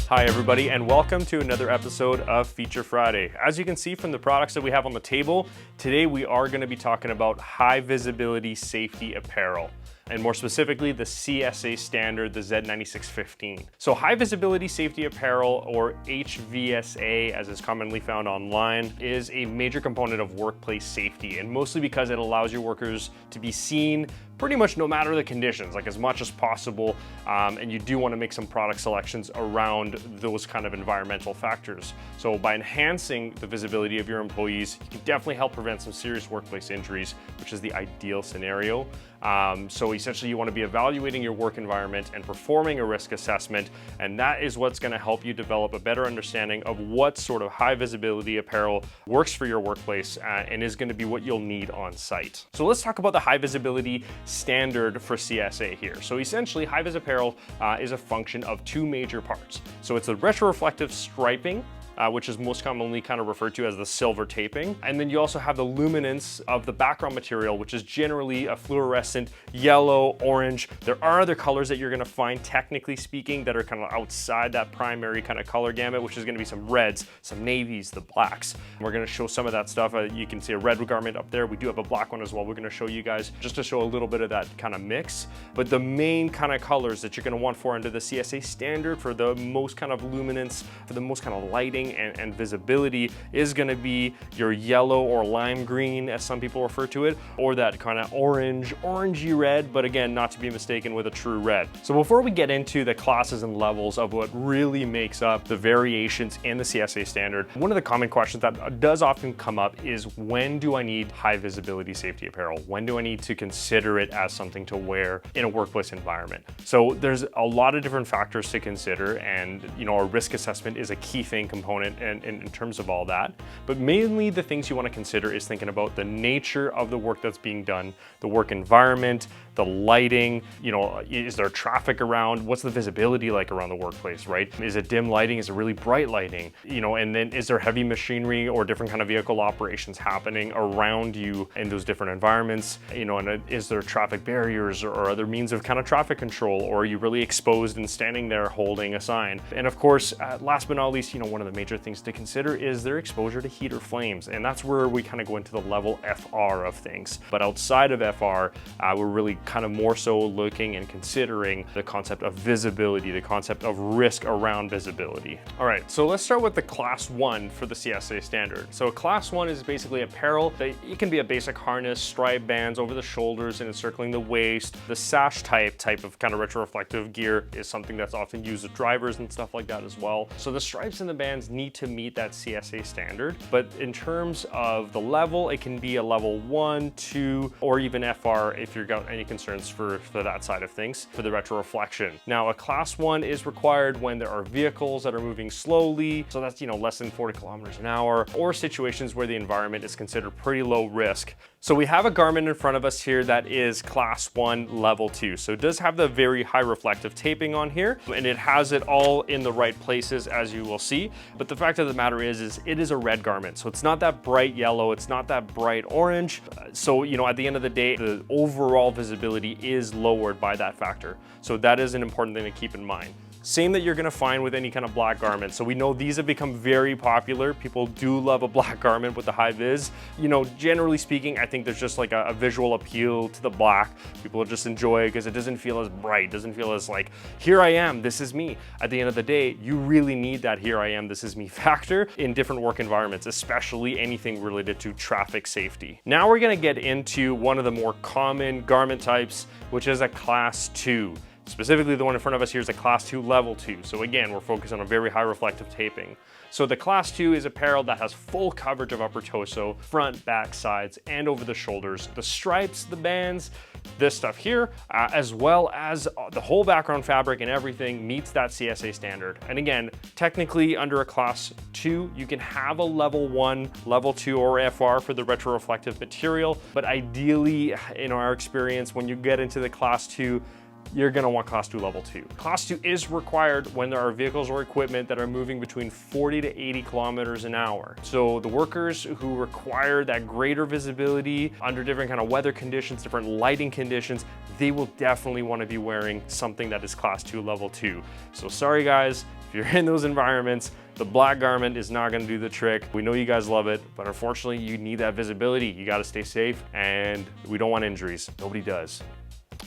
Hi everybody, and welcome to another episode of Feature Friday. As you can see from the products that we have on the table, today we are going to be talking about high visibility safety apparel, and more specifically the CSA standard, the Z9615. So high visibility safety apparel, or HVSA as is commonly found online, is a major component of workplace safety, and mostly because it allows your workers to be seen pretty much no matter the conditions, like as much as possible, and you do want to make some product selections around those kind of environmental factors. So by enhancing the visibility of your employees, you can definitely help prevent some serious workplace injuries, which is the ideal scenario. So essentially you want to be evaluating your work environment and performing a risk assessment, and that is what's going to help you develop a better understanding of what sort of high visibility apparel works for your workplace and is going to be what you'll need on site. So let's talk about the high visibility standard for CSA here. So essentially high-vis apparel is a function of two major parts. So it's the retroreflective striping, which is most commonly kind of referred to as the silver taping. And then you also have the luminance of the background material, which is generally a fluorescent yellow, orange. There are other colors that you're gonna find, technically speaking, that are kind of outside that primary kind of color gamut, which is gonna be some reds, some navies, the blacks. We're gonna show some of that stuff. You can see a red garment up there. We do have a black one as well. We're gonna show you guys just to show a little bit of that kind of mix. But the main kind of colors that you're gonna want for under the CSA standard for the most kind of luminance, for the most kind of lighting, and visibility is going to be your yellow or lime green, as some people refer to it, or that kind of orangey red, but again, not to be mistaken with a true red. So before we get into the classes and levels of what really makes up the variations in the CSA standard, one of the common questions that does often come up is, when do I need high visibility safety apparel? When do I need to consider it as something to wear in a workplace environment? So there's a lot of different factors to consider, and a risk assessment is a key component in terms of all that. But mainly the things you want to consider is thinking about the nature of the work that's being done, the work environment, the lighting, is there traffic around? What's the visibility like around the workplace, right? Is it dim lighting? Is it really bright lighting? And then is there heavy machinery or different kind of vehicle operations happening around you in those different environments? And is there traffic barriers or other means of kind of traffic control, or are you really exposed and standing there holding a sign? And of course, last but not least, one of the major things to consider is their exposure to heat or flames. And that's where we kind of go into the level FR of things. But outside of FR, we're really kind of more so looking and considering the concept of visibility, the concept of risk around visibility. All right, so let's start with the class 1 for the CSA standard. So class 1 is basically apparel that it can be a basic harness, stripe bands over the shoulders and encircling the waist. The sash type of kind of retroreflective gear is something that's often used with drivers and stuff like that as well. So the stripes and the bands need to meet that CSA standard, but in terms of the level, it can be a level 1, 2, or even FR if you've got any concerns for that side of things, for the retroreflection. Now, a class 1 is required when there are vehicles that are moving slowly, so that's less than 40 kilometers an hour, or situations where the environment is considered pretty low risk. So we have a garment in front of us here that is class 1 level 2. So it does have the very high reflective taping on here, and it has it all in the right places, as you will see. But the fact of the matter is it is a red garment. So it's not that bright yellow, it's not that bright orange. So, at the end of the day, the overall visibility is lowered by that factor. So that is an important thing to keep in mind. Same that you're gonna find with any kind of black garment. So we know these have become very popular. People do love a black garment with the high vis. Generally speaking, I think there's just like a visual appeal to the black. People just enjoy it because it doesn't feel as bright, doesn't feel as like, here I am, this is me. At the end of the day, you really need that here I am, this is me factor in different work environments, especially anything related to traffic safety. Now we're gonna get into one of the more common garment types, which is a class 2. Specifically, the one in front of us here is a class 2 level 2. So again, we're focused on a very high reflective taping. So the class 2 is apparel that has full coverage of upper torso, front, back, sides, and over the shoulders. The stripes, the bands, this stuff here, as well as the whole background fabric and everything meets that CSA standard. And again, technically under a class 2, you can have a level 1, level 2, or FR for the retroreflective material. But ideally, in our experience, when you get into the class 2, you're gonna want Class 2 Level 2. Class 2 is required when there are vehicles or equipment that are moving between 40 to 80 kilometers an hour. So the workers who require that greater visibility under different kind of weather conditions, different lighting conditions, they will definitely want to be wearing something that is Class 2 Level 2. So sorry guys, if you're in those environments, the black garment is not gonna do the trick. We know you guys love it, but unfortunately you need that visibility. You gotta stay safe, and we don't want injuries. Nobody does.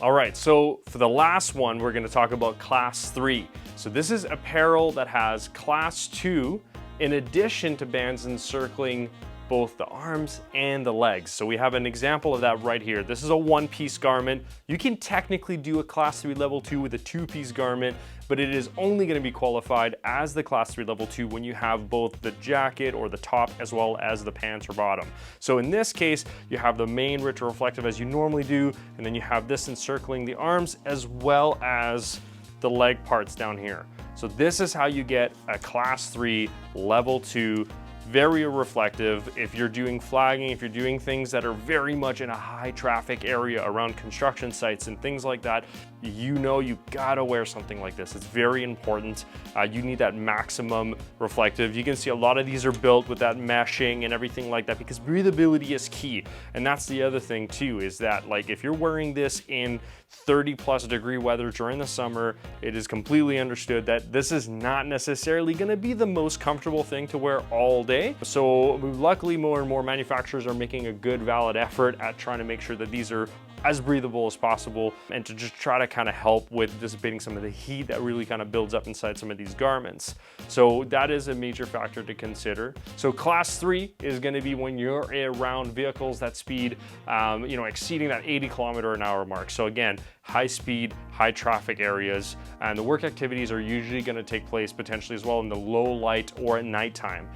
All right, so for the last one, we're gonna talk about Class 3. So this is apparel that has Class 2 in addition to bands encircling both the arms and the legs. So we have an example of that right here. This is a one-piece garment. You can technically do a Class 3 Level 2 with a two-piece garment, but it is only gonna be qualified as the Class 3 Level 2 when you have both the jacket or the top as well as the pants or bottom. So in this case, you have the main retroreflective as you normally do, and then you have this encircling the arms as well as the leg parts down here. So this is how you get a Class 3 Level 2 very reflective. If you're doing flagging, if you're doing things that are very much in a high traffic area around construction sites and things like that, you know you gotta wear something like this. It's very important. You need that maximum reflective. You can see a lot of these are built with that meshing and everything like that because breathability is key. And that's the other thing too, is that like if you're wearing this in 30+ degree weather during the summer, it is completely understood that this is not necessarily gonna be the most comfortable thing to wear all day. So luckily more and more manufacturers are making a good valid effort at trying to make sure that these are as breathable as possible and to just try to kind of help with dissipating some of the heat that really kind of builds up inside some of these garments. So that is a major factor to consider. So Class 3 is going to be when you're around vehicles that speed, exceeding that 80 km/h mark. So again, high speed, high traffic areas, and the work activities are usually going to take place potentially as well in the low light or at nighttime.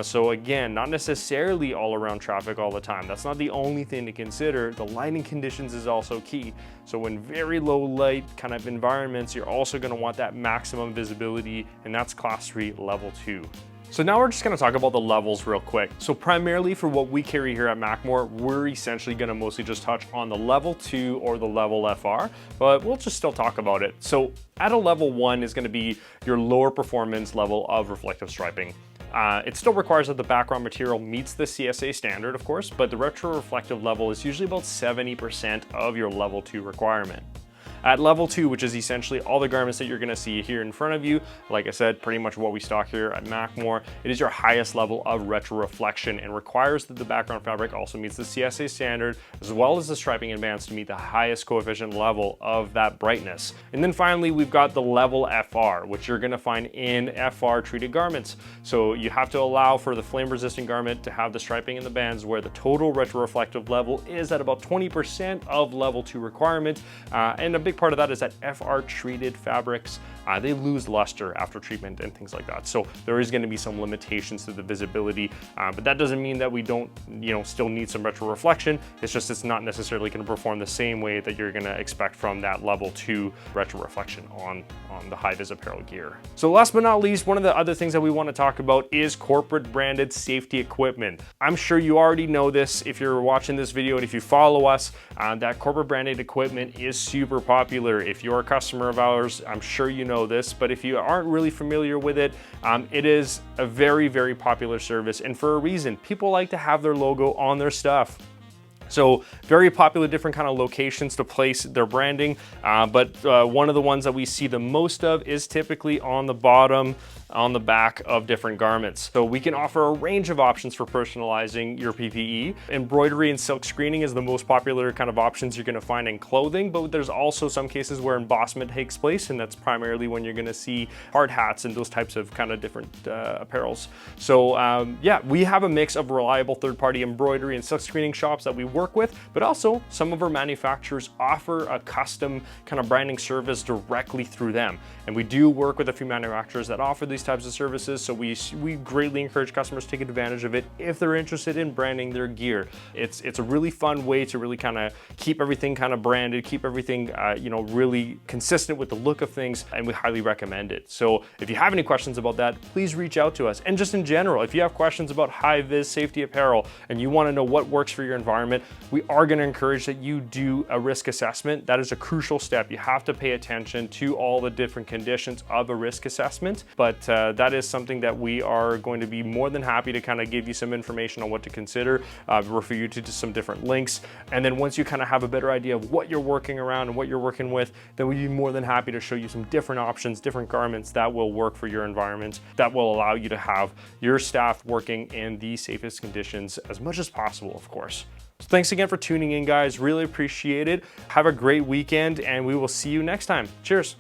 So again, not necessarily all around traffic all the time. That's not the only thing to consider. The lighting conditions is also key. So in very low light kind of environments, you're also going to want that maximum visibility, and that's Class 3 Level 2. So now we're just gonna talk about the levels real quick. So primarily for what we carry here at Mackmore, we're essentially gonna mostly just touch on the Level 2 or the Level FR, but we'll just still talk about it. So at a Level 1 is gonna be your lower performance level of reflective striping. It still requires that the background material meets the CSA standard, of course, but the retroreflective level is usually about 70% of your Level 2 requirement. At Level 2, which is essentially all the garments that you're gonna see here in front of you, like I said, pretty much what we stock here at Mackmore, it is your highest level of retroreflection and requires that the background fabric also meets the CSA standard, as well as the striping and bands to meet the highest coefficient level of that brightness. And then finally, we've got the Level FR, which you're gonna find in FR treated garments. So you have to allow for the flame resistant garment to have the striping and the bands where the total retroreflective level is at about 20% of Level 2 requirement. And a big part of that is that FR treated fabrics, they lose luster after treatment and things like that. So there is going to be some limitations to the visibility, but that doesn't mean that we don't, still need some retroreflection. It's just it's not necessarily going to perform the same way that you're going to expect from that Level 2 retroreflection on the high-vis apparel gear. So last but not least, one of the other things that we want to talk about is corporate branded safety equipment. I'm sure you already know this if you're watching this video, and if you follow us, that corporate branded equipment is super popular. If you're a customer of ours, I'm sure you know this, but if you aren't really familiar with it, it is a very, very popular service, and for a reason. People like to have their logo on their stuff. So very popular, different kind of locations to place their branding, but one of the ones that we see the most of is typically on the bottom, on the back of different garments. So we can offer a range of options for personalizing your PPE. Embroidery and silk screening is the most popular kind of options you're gonna find in clothing, but there's also some cases where embossment takes place, and that's primarily when you're gonna see hard hats and those types of kind of different apparels. So yeah, we have a mix of reliable third-party embroidery and silk screening shops that we work with, but also some of our manufacturers offer a custom kind of branding service directly through them. And we do work with a few manufacturers that offer these types of services, so we greatly encourage customers to take advantage of it if they're interested in branding their gear. It's a really fun way to really kind of keep everything kind of branded, keep everything really consistent with the look of things, and we highly recommend it. So if you have any questions about that, please reach out to us. And just in general, if you have questions about high-vis safety apparel and you want to know what works for your environment, we are going to encourage that you do a risk assessment. That is a crucial step. You have to pay attention to all the different conditions of a risk assessment, but that is something that we are going to be more than happy to kind of give you some information on what to consider, refer you to some different links. And then once you kind of have a better idea of what you're working around and what you're working with, then we'd be more than happy to show you some different options, different garments that will work for your environment, that will allow you to have your staff working in the safest conditions as much as possible, of course. So thanks again for tuning in, guys. Really appreciate it. Have a great weekend, and we will see you next time. Cheers.